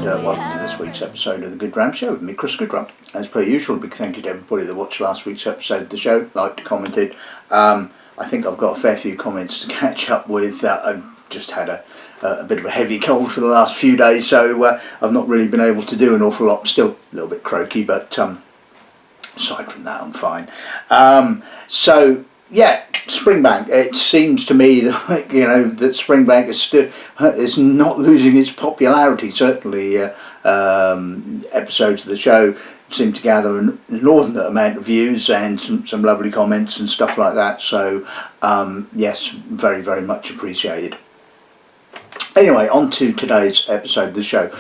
and welcome to this week's episode of the Goodrum Show with me, Chris Goodrum. As per usual, a big thank you to everybody that watched last week's episode of the show, liked, commented. I think I've got a fair few comments to catch up with. I've just had a bit of a heavy cold for the last few days, so I've not really been able to do an awful lot. Still a little bit croaky, but aside from that, I'm fine. So yeah, Springbank. It seems to me that that Springbank is not losing its popularity. Certainly, episodes of the show seem to gather an inordinate amount of views and some lovely comments and stuff like that. So yes, very, very much appreciated. Anyway, on to today's episode of the show.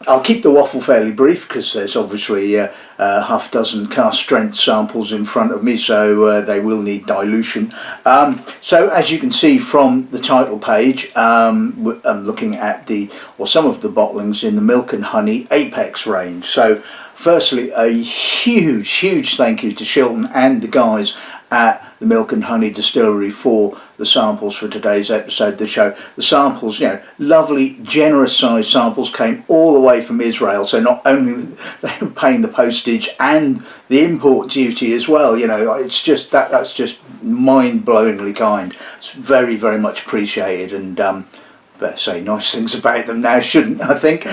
I'll keep the waffle fairly brief because there's obviously half dozen cask strength samples in front of me, so they will need dilution. So as you can see from the title page, I'm looking at some of the bottlings in the Milk and Honey Apex range. So firstly, a huge thank you to Shilton and the guys at the Milk and Honey Distillery for the samples for today's episode of the show. The samples, lovely, generous sized samples, came all the way from Israel, so not only they were paying the postage and the import duty as well. It's just that's just mind-blowingly kind. It's very, very much appreciated, and better say nice things about them now, shouldn't I think?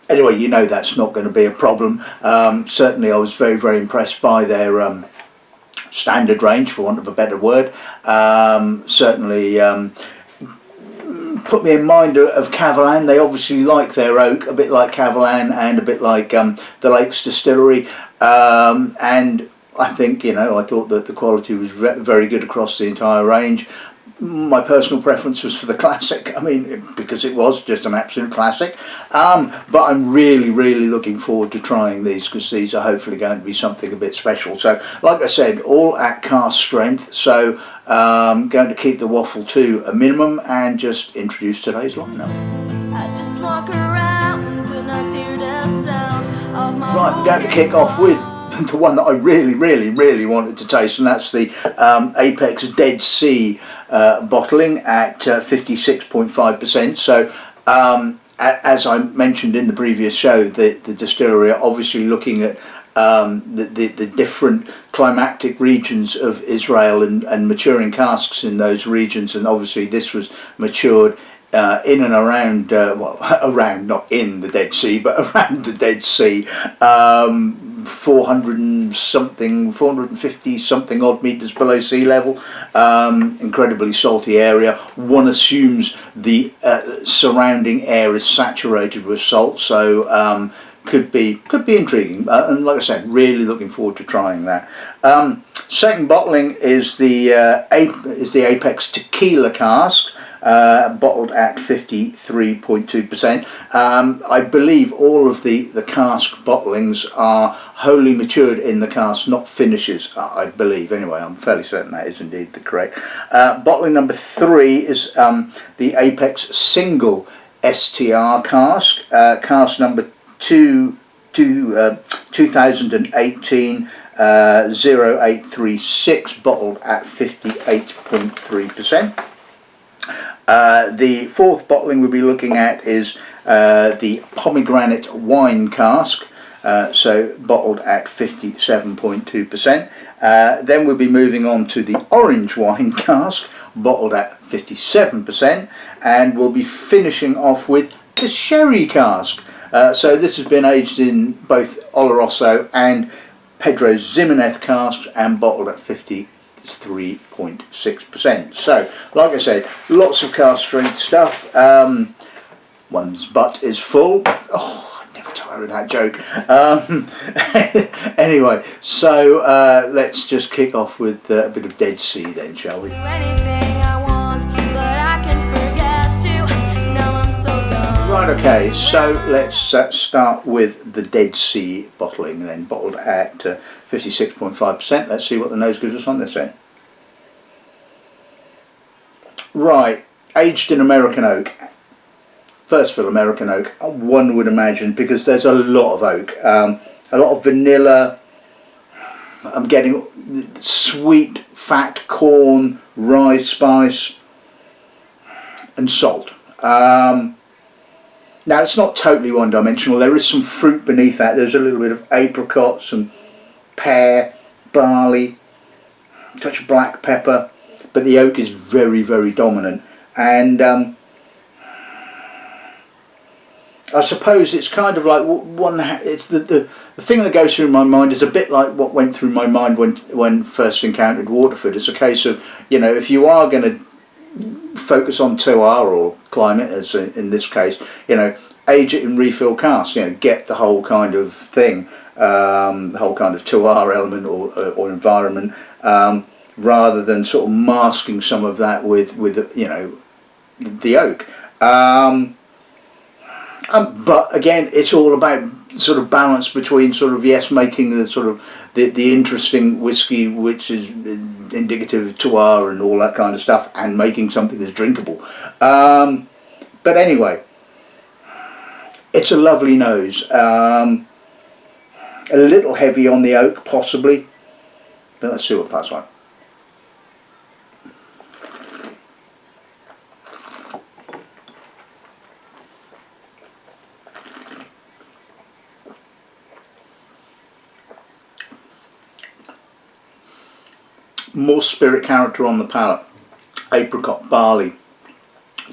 Anyway, that's not going to be a problem. Certainly I was very, very impressed by their standard range, for want of a better word. Certainly put me in mind of Cavalan. They obviously like their oak, a bit like Cavalan and a bit like the Lakes Distillery. And I think, I thought that the quality was very good across the entire range. My personal preference was for the classic, because it was just an absolute classic. But I'm really, really looking forward to trying these, because these are hopefully going to be something a bit special. So, like I said, all at cask strength. So, I'm going to keep the waffle to a minimum and just introduce today's lineup. I just walk around and I hear the sound of my right, we're going to kick off with the one that I really, really, really wanted to taste, and that's the Apex Dead Sea bottling at 56.5%. So as I mentioned in the previous show, the distillery are obviously looking at the different climatic regions of Israel and maturing casks in those regions, and obviously this was matured in and around, around, not in the Dead Sea, but around the Dead Sea, 450 something odd meters below sea level. Incredibly salty area. One assumes the surrounding air is saturated with salt, so could be intriguing. And like I said, really looking forward to trying that. Second bottling is the Apex Tequila cask. Bottled at 53.2%. I believe all of the cask bottlings are wholly matured in the cask, not finishes, I believe. Anyway, I'm fairly certain that is indeed the correct. Bottling number 3 is the Apex Single STR cask. Cask number 2018 0836, bottled at 58.3%. The fourth bottling we'll be looking at is the Pomegranate wine cask, so bottled at 57.2%. Then we'll be moving on to the orange wine cask, bottled at 57%, and we'll be finishing off with the sherry cask. So this has been aged in both Oloroso and Pedro Ximenez casks and bottled at 53.6%. So, like I said, lots of cask strength stuff. One's butt is full. Oh, I never tire of that joke. Anyway, so let's just kick off with a bit of Dead Sea then, shall we? Right, okay, so let's start with the Dead Sea bottling then, bottled at 56.5%. Let's see what the nose gives us on this end. Right, aged in American oak. First fill American oak, one would imagine, because there's a lot of oak. A lot of vanilla. I'm getting sweet, fat corn, rye spice, and salt. Now it's not totally one-dimensional. There is some fruit beneath that. There's a little bit of apricot, some pear, barley, a touch of black pepper, but the oak is very, very dominant. And I suppose it's kind of like it's the thing that goes through my mind is a bit like what went through my mind when first encountered Waterford. It's a case of, you know, if you are going to focus on terroir or climate, as in this case, you know, age it in refill casks, you know, get the whole kind of thing, the whole kind of terroir element or environment, rather than sort of masking some of that with you know, the oak. But again, it's all about sort of balance between sort of, yes, making the sort of the interesting whiskey which is indicative of terroir and all that kind of stuff, and making something that's drinkable. But anyway, it's a lovely nose. A little heavy on the oak possibly, but let's see what passes like. More spirit character on the palate. Apricot, barley,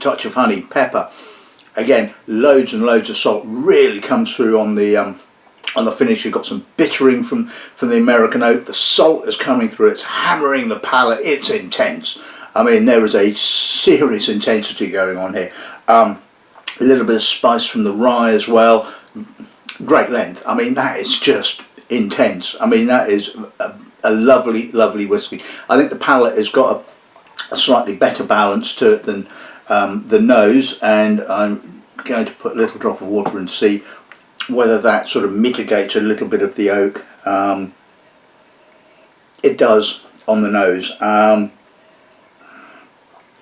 touch of honey, pepper. Again, loads and loads of salt. Really comes through on the finish. You've got some bittering from the American oak. The salt is coming through. It's hammering the palate. It's intense. I mean, there is a serious intensity going on here. A little bit of spice from the rye as well. Great length. I mean, that is just intense. I mean, that is a lovely, lovely whiskey. I think the palate has got a slightly better balance to it than the nose, and I'm going to put a little drop of water and see whether that sort of mitigates a little bit of the oak. It does on the nose. I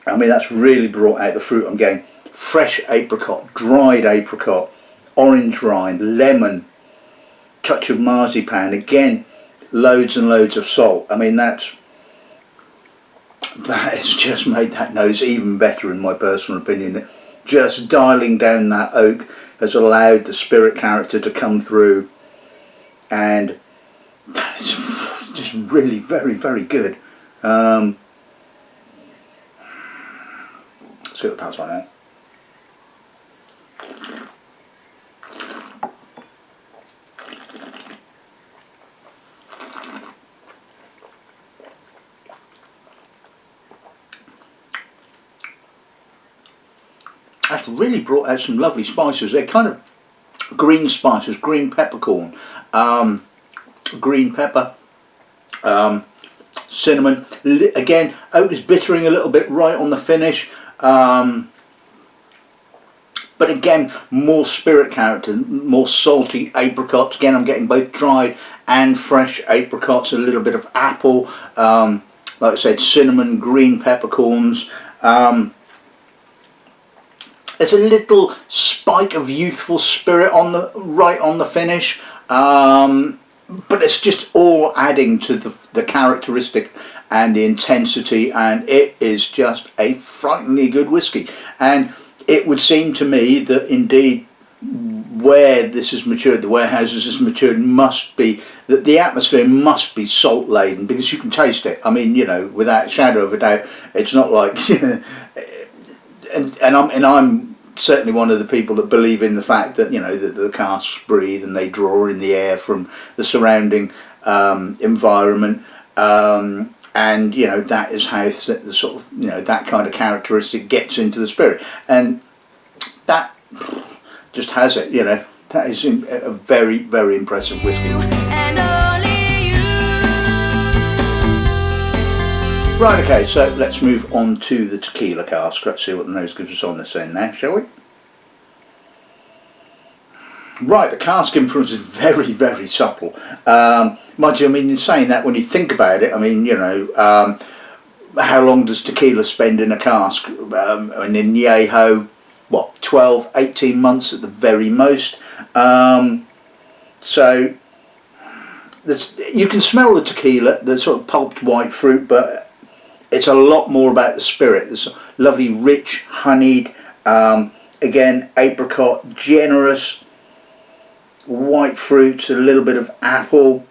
mean, that's really brought out the fruit I'm getting. Fresh apricot, dried apricot, orange rind, lemon, touch of marzipan. Again, loads and loads of salt. I mean, that has just made that nose even better in my personal opinion. Just dialing down that oak has allowed the spirit character to come through, and it's just really very, very good. Let's see what the pal's like now. That's really brought out some lovely spices. They're kind of green spices, green peppercorn, green pepper, cinnamon. Again, oak is bittering a little bit right on the finish, but again, more spirit character, more salty apricots. Again, I'm getting both dried and fresh apricots, a little bit of apple, like I said, cinnamon, green peppercorns. There's a little spike of youthful spirit right on the finish, but it's just all adding to the characteristic and the intensity, and it is just a frighteningly good whiskey. And it would seem to me that indeed where this has matured, the warehouses has matured, must be that the atmosphere must be salt laden, because you can taste it. I mean, you know, without a shadow of a doubt, it's not like, you know, and I'm certainly one of the people that believe in the fact that, you know, that the casks breathe and they draw in the air from the surrounding environment, and you know, that is how the sort of, you know, that kind of characteristic gets into the spirit, and that just has it. You know, that is a very, very impressive whiskey. Right, okay, so let's move on to the tequila cask. Let's see what the nose gives us on this end now, shall we? Right, the cask influence is very, very subtle. Mind you, I mean, in saying that, when you think about it, I mean, you know, how long does tequila spend in a cask? And in Yeho, what, 12, 18 months at the very most. So, you can smell the tequila, the sort of pulped white fruit, but it's a lot more about the spirit. There's lovely, rich, honeyed, Again, apricot, generous, white fruits, a little bit of apple,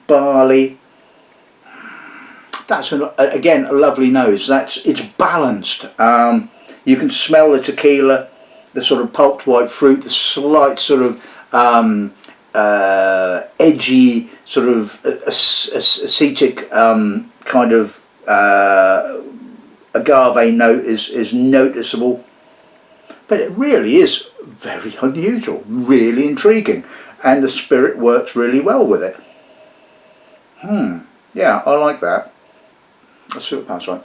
barley. That's again a lovely nose. It's balanced. You can smell the tequila, the sort of pulped white fruit, the slight sort of edgy sort of acetic kind of agave note is noticeable, but it really is very unusual, really intriguing, and the spirit works really well with it. Yeah, I like that. Let's see what that's like.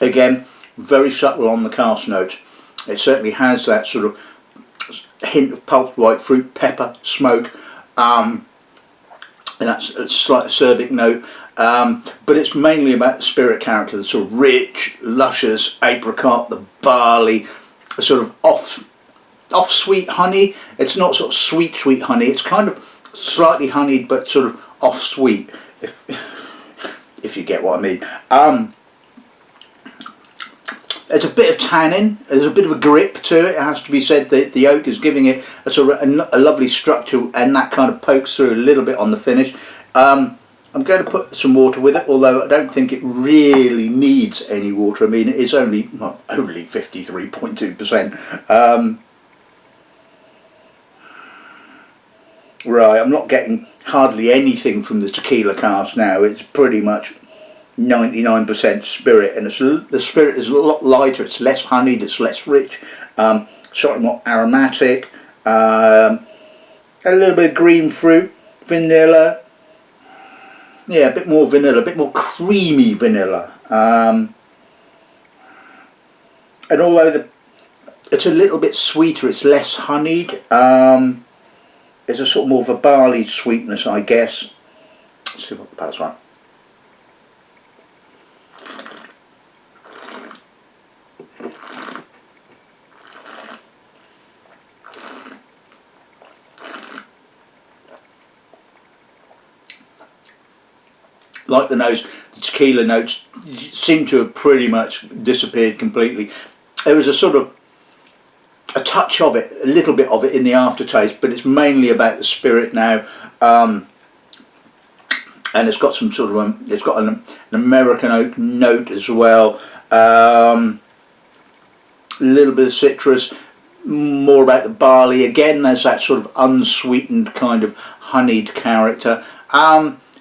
Again, very subtle on the cask notes. It certainly has that sort of hint of pulped white fruit, pepper, smoke, and that's a slight acerbic note. But it's mainly about the spirit character, the sort of rich, luscious apricot, the barley, a sort of off sweet honey. It's not sort of sweet honey. It's kind of slightly honeyed, but sort of off sweet, if you get what I mean. There's a bit of tannin, there's a bit of a grip to it, it has to be said. The oak is giving it a sort of a lovely structure, and that kind of pokes through a little bit on the finish. I'm going to put some water with it, although I don't think it really needs any water. I mean, it is only 53.2%. Right, I'm not getting hardly anything from the tequila cask now. It's pretty much 99% spirit, and the spirit is a lot lighter, it's less honeyed, it's less rich, slightly more aromatic, a little bit of green fruit, vanilla, yeah, a bit more vanilla, a bit more creamy vanilla, and although it's a little bit sweeter, it's less honeyed, there's a sort of more of a barley sweetness, I guess. Let's see what the pass right. Like the nose, the tequila notes seem to have pretty much disappeared completely. There was a sort of a touch of it, a little bit of it in the aftertaste, but it's mainly about the spirit now, and it's got some sort of it's got an American oak note as well, a little bit of citrus, more about the barley. Again, there's that sort of unsweetened kind of honeyed character.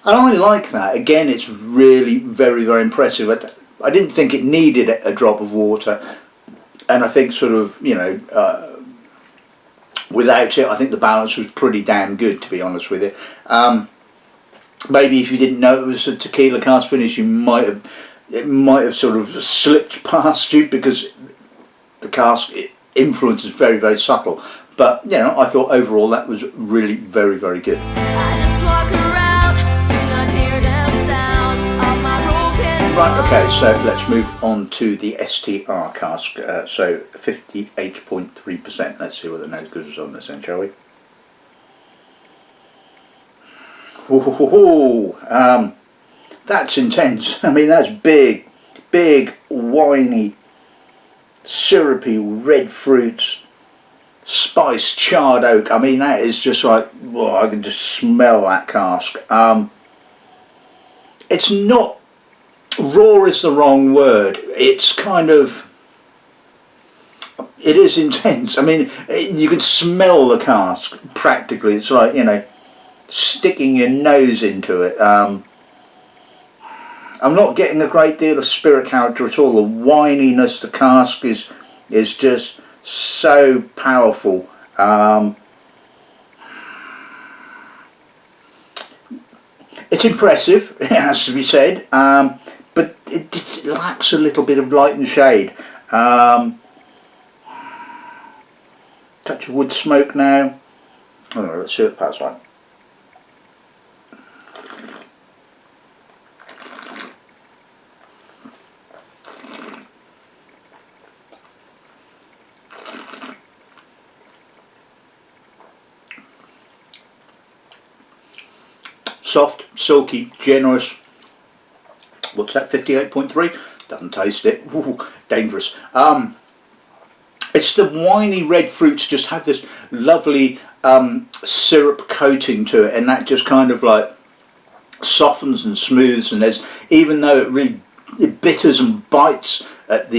And I like that. Again, it's really very, very impressive. I didn't think it needed a drop of water, and I think sort of, you know, without it, I think the balance was pretty damn good, to be honest with you. Maybe if you didn't know it was a tequila cask finish, it might have sort of slipped past you, because the cask influence is very, very subtle. But, you know, I thought overall that was really very, very good. Right, okay, so let's move on to the STR cask, so 58.3%. Let's see what the nose goes on this end, shall we? Ooh, that's intense. I mean, that's big, winey, syrupy red fruits, spiced charred oak. I mean, that is just like, well, I can just smell that cask. It's not, raw is the wrong word, it's kind of, it is intense. I mean, you can smell the cask practically. It's like, you know, sticking your nose into it. I'm not getting a great deal of spirit character at all. The wininess, the cask is just so powerful. It's impressive, it has to be said, but it lacks a little bit of light and shade. Touch of wood smoke now. Oh, let's see what it passes like. soft, silky, generous. What's that, 58.3? Doesn't taste it. Ooh, dangerous. It's the winey red fruits just have this lovely syrup coating to it, and that just kind of like softens and smooths, and there's, even though it bitters and bites at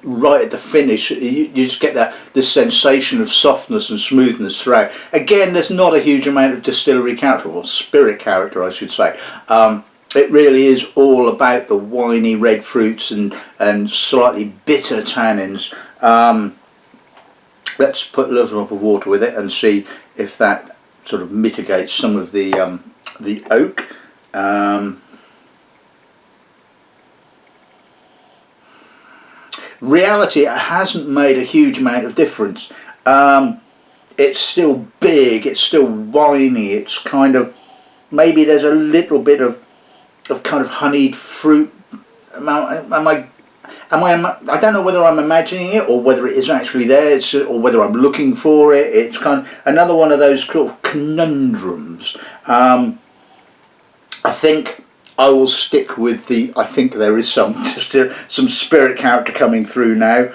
right at the finish, you just get this sensation of softness and smoothness throughout. Again, there's not a huge amount of distillery character, or spirit character I should say. It really is all about the winey red fruits and slightly bitter tannins. Let's put a little drop of water with it and see if that sort of mitigates some of the oak. Reality, it hasn't made a huge amount of difference. It's still big, it's still winey, it's kind of, maybe there's a little bit of kind of honeyed fruit. I don't know whether I'm imagining it or whether it is actually there, or whether I'm looking for it. It's kind of another one of those sort of conundrums. I think I will stick with I think there is some spirit character coming through now,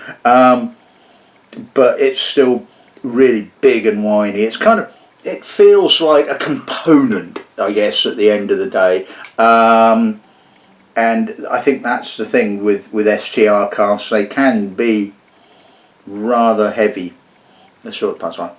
but it's still really big and winey. It's kind of, it feels like a component, I guess, at the end of the day. And I think that's the thing with STR casks, they can be rather heavy. Let's sort of pass on.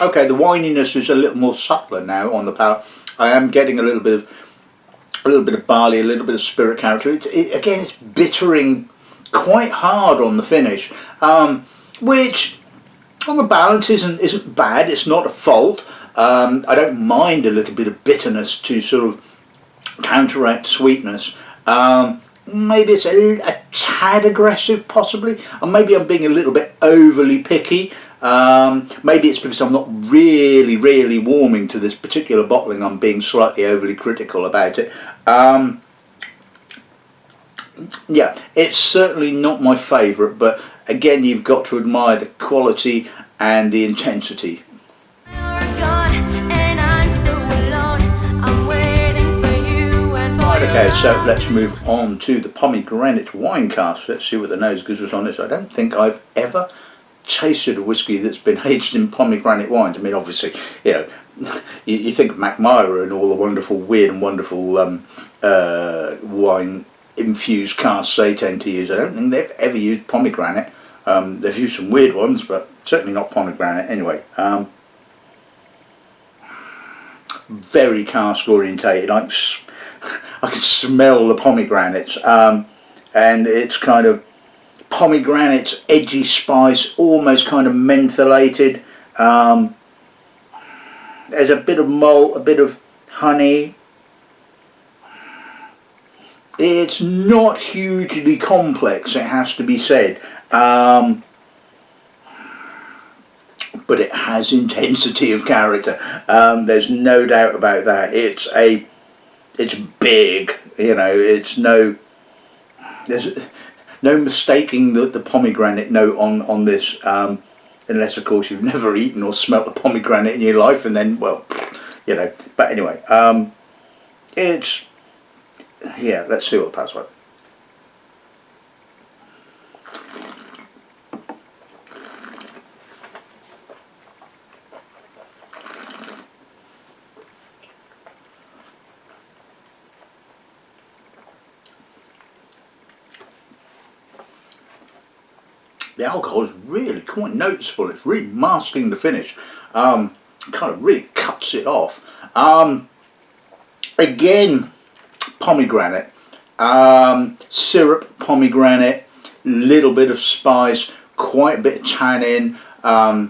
Okay, the wininess is a little more subtler now on the palate. I am getting a little bit of barley, a little bit of spirit character. Again, it's bittering quite hard on the finish, which on the balance isn't bad. It's not a fault. I don't mind a little bit of bitterness to sort of counteract sweetness. Maybe it's a tad aggressive, possibly, or maybe I'm being a little bit overly picky. Maybe it's because I'm not really warming to this particular bottling. I'm being slightly overly critical about it. Yeah, it's certainly not my favourite, but again, you've got to admire the quality and the intensity. Okay, so let's move on to the pomegranate wine cask. Let's see what the nose gives us on this. I don't think I've ever tasted a whiskey that's been aged in pomegranate wines. I mean, obviously, you know, you think of Macmyra and all the wonderful, weird and wonderful wine infused casks they tend to use. I don't think they've ever used pomegranate. They've used some weird ones, but certainly not pomegranate. Anyway, very cask orientated. I can smell the pomegranates, and it's kind of pomegranates, edgy spice, almost kind of mentholated. There's a bit of malt, a bit of honey. It's not hugely complex, it has to be said, but it has intensity of character. There's no doubt about that. It's big, you know. There's no mistaking the pomegranate note on this, unless of course you've never eaten or smelt a pomegranate in your life, and then, well, you know. But anyway, yeah, let's see what the pass like. The alcohol is really quite noticeable. It's really masking the finish. Kind of really cuts it off. Again, pomegranate, syrup, pomegranate, little bit of spice, quite a bit of tannin, a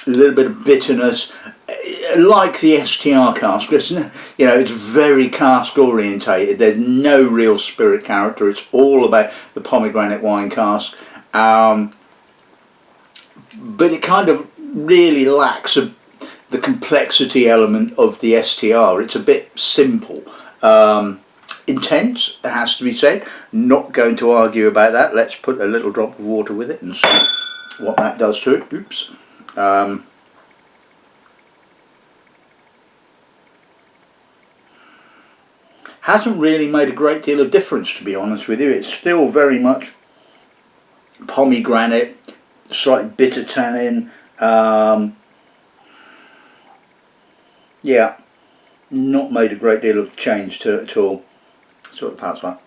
little bit of bitterness, like the STR cask. You know, it's very cask orientated. There's no real spirit character. It's all about the pomegranate wine cask. But it kind of really lacks the complexity element of the STR. It's a bit simple. intense, it has to be said. Not going to argue about that. Let's put a little drop of water with it and see what that does to it. Oops. Hasn't really made a great deal of difference, to be honest with you. It's still very much pomegranate, slight bitter tannin. Yeah, not made a great deal of change to it at all. That's what the palate like.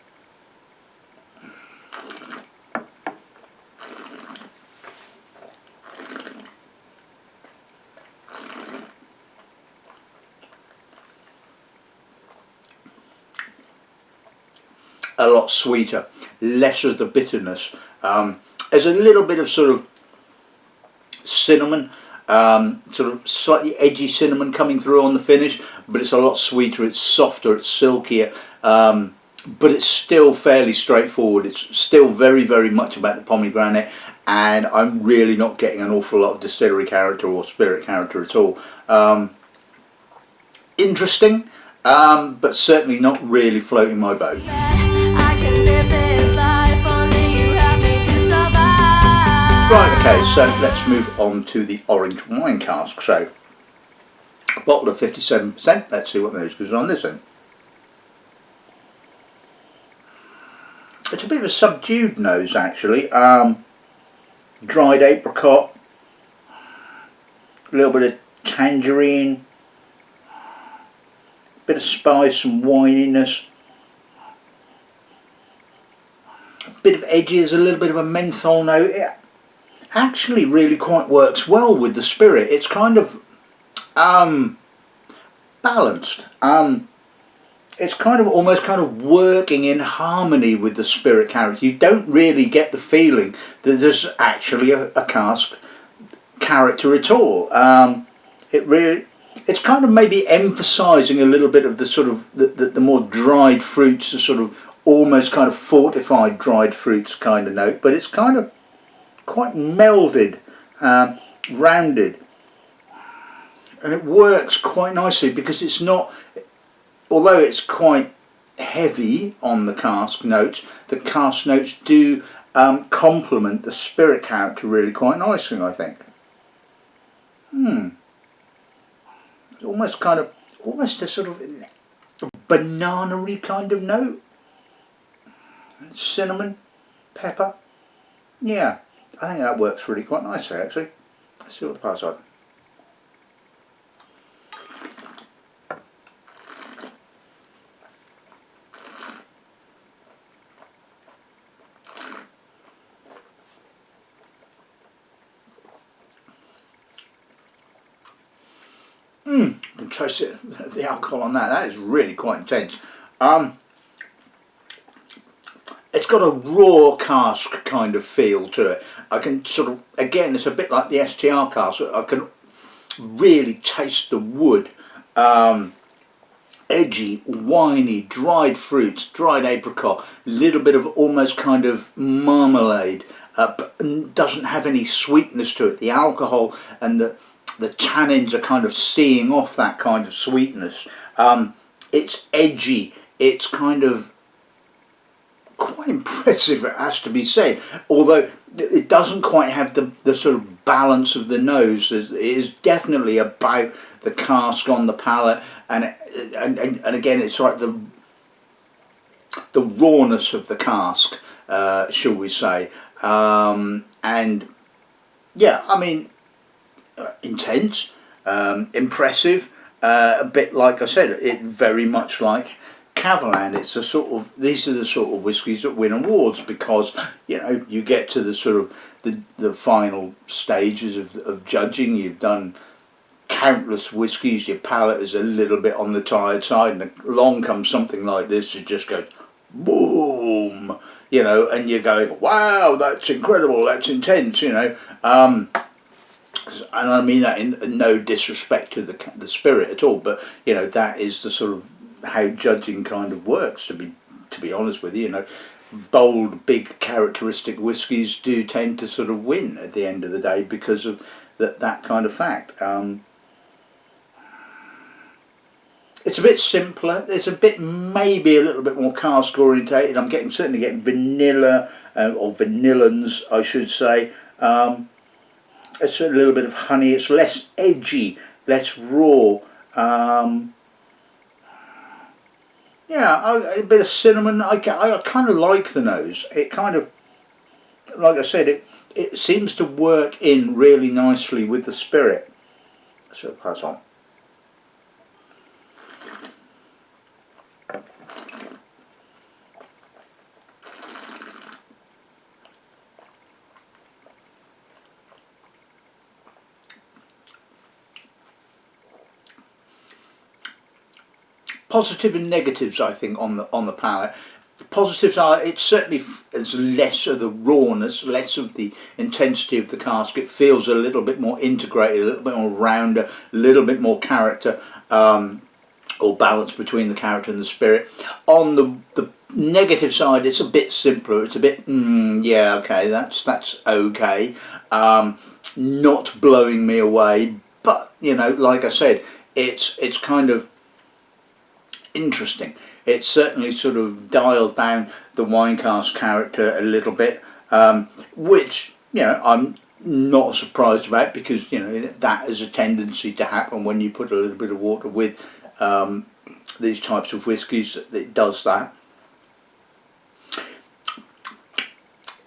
A lot sweeter, less of the bitterness. There's a little bit of sort of cinnamon, sort of slightly edgy cinnamon coming through on the finish, but it's a lot sweeter, it's softer, it's silkier, but it's still fairly straightforward. It's still very, very much about the pomegranate, and I'm really not getting an awful lot of distillery character or spirit character at all. Interesting, but certainly not really floating my boat. Right, okay, so let's move on to the orange wine cask. So, a bottle of 57%, let's see what the nose goes on this end. It's a bit of a subdued nose actually, dried apricot, a little bit of tangerine, a bit of spice and wininess, a bit of edges, a little bit of a menthol note. It actually really quite works well with the spirit. It's kind of balanced. It's kind of almost kind of working in harmony with the spirit character. You don't really get the feeling that there's actually a cask character at all. It's kind of maybe emphasising a little bit of the sort of the more dried fruits, the sort of almost kind of fortified dried fruits kind of note, but it's kind of quite melded, rounded, and it works quite nicely because it's not, although it's quite heavy on the cask notes do complement the spirit character really quite nicely, I think. It's almost kind of, almost a sort of banana-y kind of note. Cinnamon, pepper. Yeah, I think that works really quite nicely actually. Let's see what the pass on. You can taste it, the alcohol on that. That is really quite intense. It's got a raw cask kind of feel to it. I can sort of, again, it's a bit like the STR cask. I can really taste the wood. Edgy, winey, dried fruits, dried apricot, little bit of almost kind of marmalade, but doesn't have any sweetness to it. The alcohol and the tannins are kind of seeing off that kind of sweetness. It's edgy, it's kind of quite impressive, it has to be said, although it doesn't quite have the sort of balance of the nose. It is definitely about the cask on the palate, and again it's like the rawness of the cask, shall we say, and yeah, I mean, intense, impressive, a bit like I said, it very much like Cavalan. It's a sort of, these are the sort of whiskies that win awards because, you know, you get to the sort of the final stages of judging. You've done countless whiskies, your palate is a little bit on the tired side, and along comes something like this, it just goes boom, you know, and you're going, wow, that's incredible, that's intense, you know. And I mean that in no disrespect to the spirit at all, but you know, that is the sort of how judging kind of works, to be honest with you. You know, bold, big, characteristic whiskies do tend to sort of win at the end of the day because of that kind of fact. It's a bit simpler. It's a bit, maybe a little bit more cask orientated. I'm certainly getting vanilla, or vanillins, I should say. It's a little bit of honey. It's less edgy, less raw. Yeah, a bit of cinnamon. I kind of like the nose. It kind of, like I said, it seems to work in really nicely with the spirit. So pass on. Positive and negatives, I think, on the palate. The positives are it's certainly there's less of the rawness, less of the intensity of the cask. It feels a little bit more integrated, a little bit more rounder, a little bit more character, or balance between the character and the spirit. On the negative side, it's a bit simpler. It's a bit yeah, okay, that's okay. Not blowing me away, but you know, like I said, it's kind of interesting. It's certainly sort of dialed down the wine cask character a little bit, which, you know, I'm not surprised about, because, you know, that is a tendency to happen when you put a little bit of water with these types of whiskies. It does that.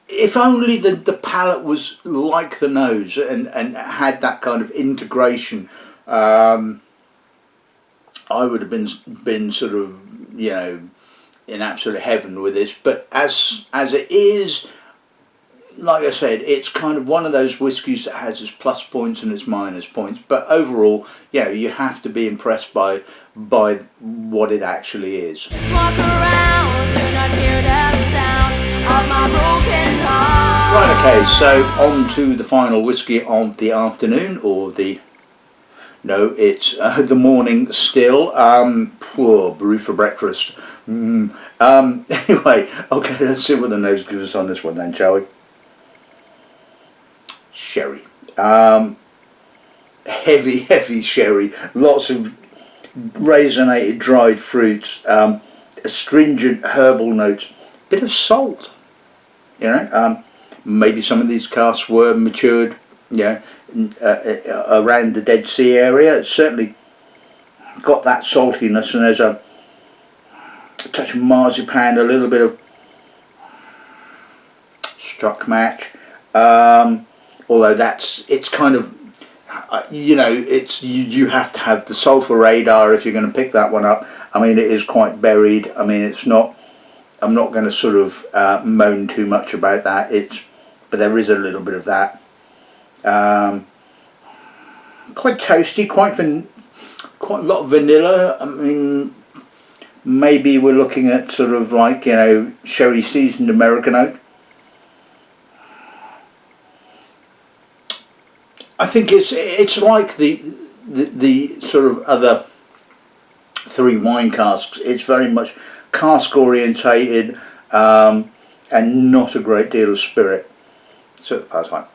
If only the palate was like the nose and had that kind of integration, I would have been sort of, you know, in absolute heaven with this. But as it is, like I said, it's kind of one of those whiskies that has its plus points and its minus points. But overall, you know, you have to be impressed by what it actually is. Just walk around, do not hear the sound of my broken heart. Right, okay, so on to the final whiskey of the afternoon, or the... No, it's the morning still. Poor brew for breakfast. Anyway, okay, let's see what the nose gives us on this one then, shall we? Sherry. Heavy sherry. Lots of raisinated dried fruits. Astringent herbal notes. Bit of salt. You know, maybe some of these casks were matured, you know, around the Dead Sea area. It's certainly got that saltiness, and there's a touch of marzipan, a little bit of struck match. Although it's kind of, you know, it's you have to have the sulfur radar if you're going to pick that one up. I mean, it is quite buried. I mean, it's not. I'm not going to sort of moan too much about that. But there is a little bit of that. Quite toasty, quite a lot of vanilla. I mean, maybe we're looking at sort of like, you know, sherry seasoned American oak. I think it's like the sort of other three wine casks. It's very much cask orientated, and not a great deal of spirit. So that's fine.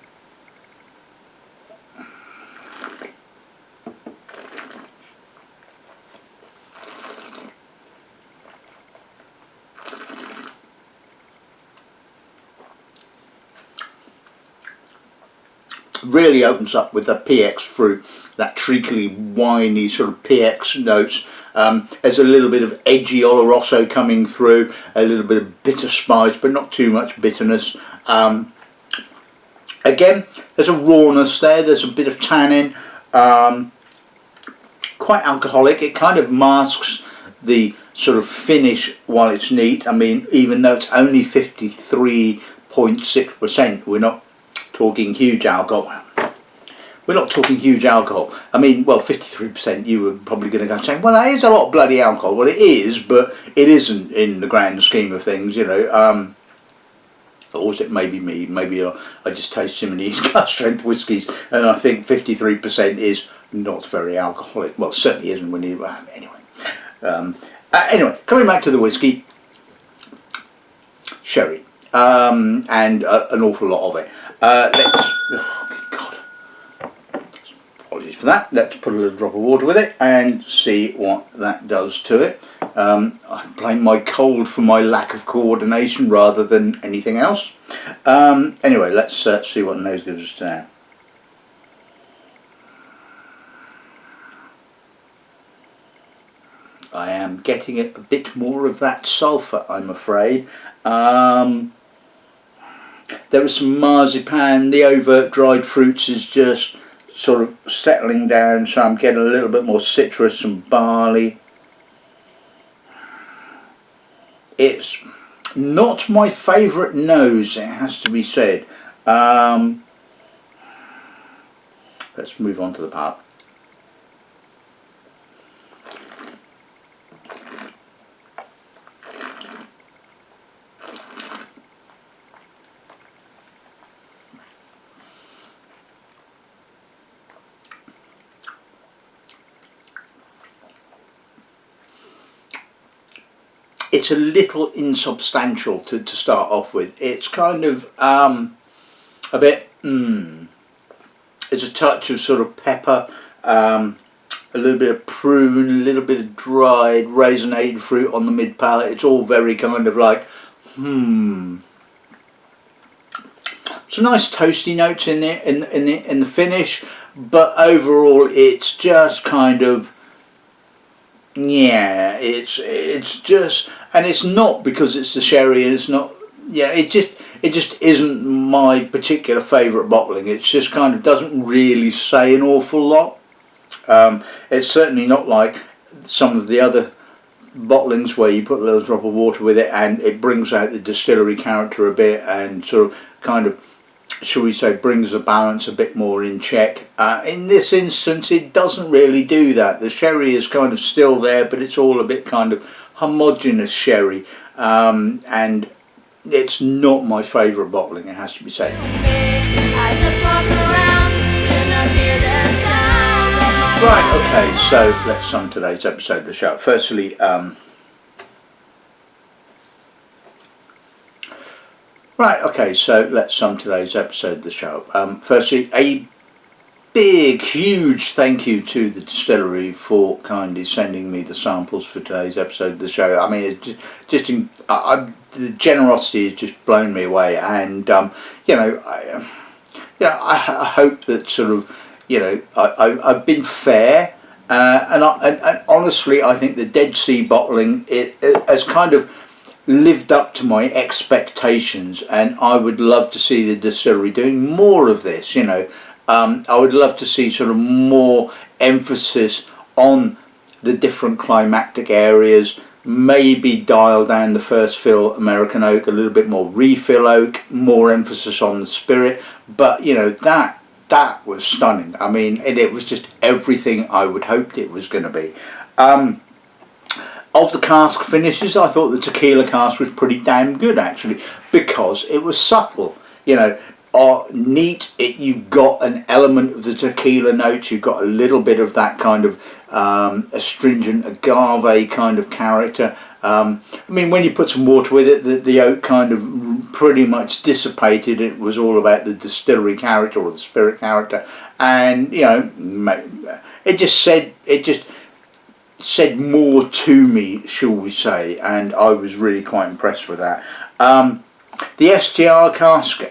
Really opens up with the PX fruit, that treacly, winey sort of PX notes. There's a little bit of edgy Oloroso coming through, a little bit of bitter spice, but not too much bitterness. Again, there's a rawness there, there's a bit of tannin, quite alcoholic. It kind of masks the sort of finish while it's neat. I mean, even though it's only 53.6%, we're not talking huge alcohol. We're not talking huge alcohol. I mean, well, 53%, you were probably going to go saying, well, that is a lot of bloody alcohol. Well, it is, but it isn't in the grand scheme of things, you know. Or is it maybe me? Maybe I just taste some of these strength whiskies, and I think 53% is not very alcoholic. Well, it certainly isn't when you... anyway. Anyway, coming back to the whiskey. Sherry. And an awful lot of it. Let's... Oh, God. apologies for that. Let's put a little drop of water with it and see what that does to it. I blame my cold for my lack of coordination rather than anything else. Anyway, let's see what the nose gives us now. I am getting a bit more of that sulphur, I'm afraid. There is some marzipan. The overt dried fruits is just sort of settling down, so I'm getting a little bit more citrus and barley. It's not my favourite nose, it has to be said. Let's move on to the palate. It's a little insubstantial to start off with. It's kind of a bit, it's a touch of sort of pepper, a little bit of prune, a little bit of dried raisinated fruit on the mid palate. It's all very kind of like, some nice toasty notes in there in the finish, but overall it's just kind of, yeah, it's just, and it's not because it's the sherry, and it's not, yeah, it just isn't my particular favourite bottling. It's just kind of doesn't really say an awful lot. It's certainly not like some of the other bottlings where you put a little drop of water with it and it brings out the distillery character a bit and sort of kind of, shall we say, brings the balance a bit more in check. In this instance it doesn't really do that. The sherry is kind of still there, but it's all a bit kind of homogeneous sherry, and it's not my favourite bottling, it has to be said. Right, okay, so let's sum today's episode of the show. Firstly, right, okay, so let's sum today's episode of the show. Firstly, a big, huge thank you to the distillery for kindly sending me the samples for today's episode of the show. I mean, the generosity has just blown me away, and I hope that sort of, I've been fair, and honestly, I think the Dead Sea bottling it has kind of lived up to my expectations, and I would love to see the distillery doing more of this. I would love to see sort of more emphasis on the different climatic areas, maybe dial down the first fill American oak, a little bit more refill oak, more emphasis on the spirit, but that was stunning. I mean, and it was just everything I would hoped it was going to be. Of the cask finishes, I thought the tequila cask was pretty damn good actually, because it was subtle, neat. You got an element of the tequila notes, you got a little bit of that kind of astringent agave kind of character. I mean, when you put some water with it, the oak kind of pretty much dissipated. It was all about the distillery character or the spirit character, and it just said more to me, shall we say, and I was really quite impressed with that. The STR cask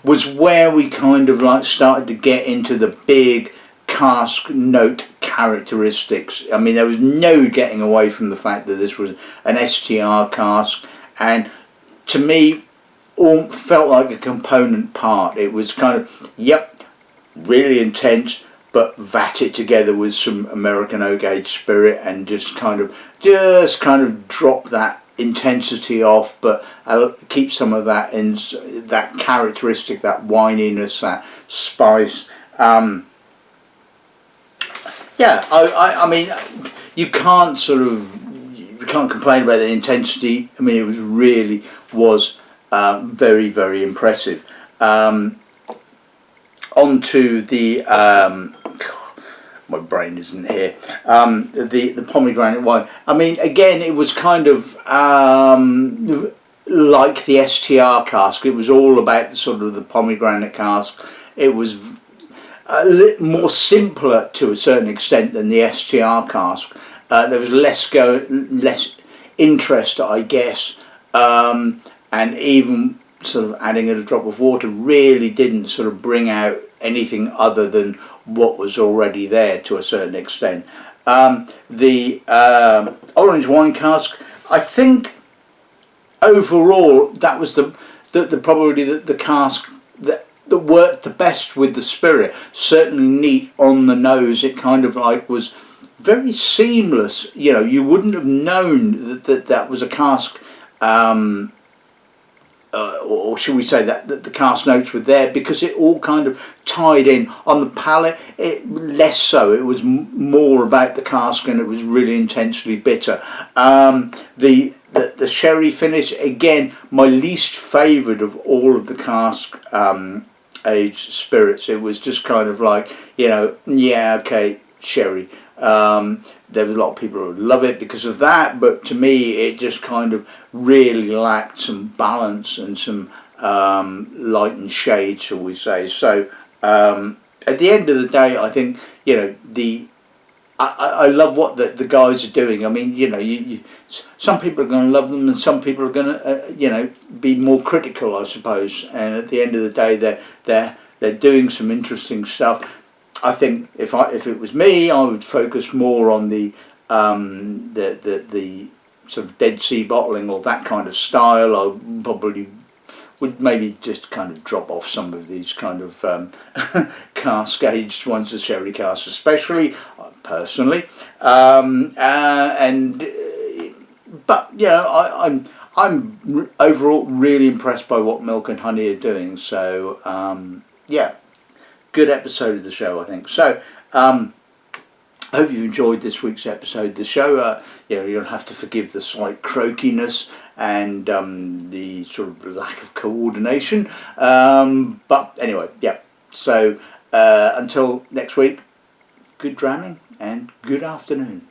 was where we kind of like started to get into the big cask note characteristics. I mean, there was no getting away from the fact that this was an STR cask, and to me all felt like a component part. It was kind of, yep, really intense, but vat it together with some American oak aged spirit and just kind of drop that intensity off, but keep some of that in that characteristic, that wininess, that spice. I mean, you can't complain about the intensity. I mean, it really was very, very impressive. On to the my brain isn't here. The pomegranate wine. I mean, again, it was kind of like the STR cask. It was all about sort of the pomegranate cask. It was more simpler to a certain extent than the STR cask. There was less interest, I guess, and even sort of adding in a drop of water really didn't sort of bring out anything other than what was already there to a certain extent. The orange wine cask, I think overall that was probably the cask that worked the best with the spirit. Certainly neat on the nose. It kind of like was very seamless. You know, you wouldn't have known that was a cask, or should we say that the cask notes were there, because it all kind of tied in. On the palate, less so. It was more about the cask, and it was really intensely bitter. The sherry finish, again, my least favourite of all of the cask aged spirits. It was just kind of like, you know, yeah, okay, sherry. There was a lot of people who love it because of that, but to me it just kind of really lacked some balance and some light and shade, shall we say. So at the end of the day, I think, you know, I love what the guys are doing. I mean, you know, some people are going to love them, and some people are going to, you know, be more critical, I suppose. And at the end of the day, they're doing some interesting stuff. I think if it was me, I would focus more on the sort of Dead Sea bottling or that kind of style. I probably would maybe just kind of drop off some of these kind of cask aged ones, the sherry casks especially, personally. But you know, I'm overall really impressed by what Milk and Honey are doing. So yeah. Good episode of the show, I think. So, I hope you've enjoyed this week's episode of the show. You know, you'll have to forgive the slight croakiness and the sort of lack of coordination. But anyway, yeah. So, until next week, good dramming and good afternoon.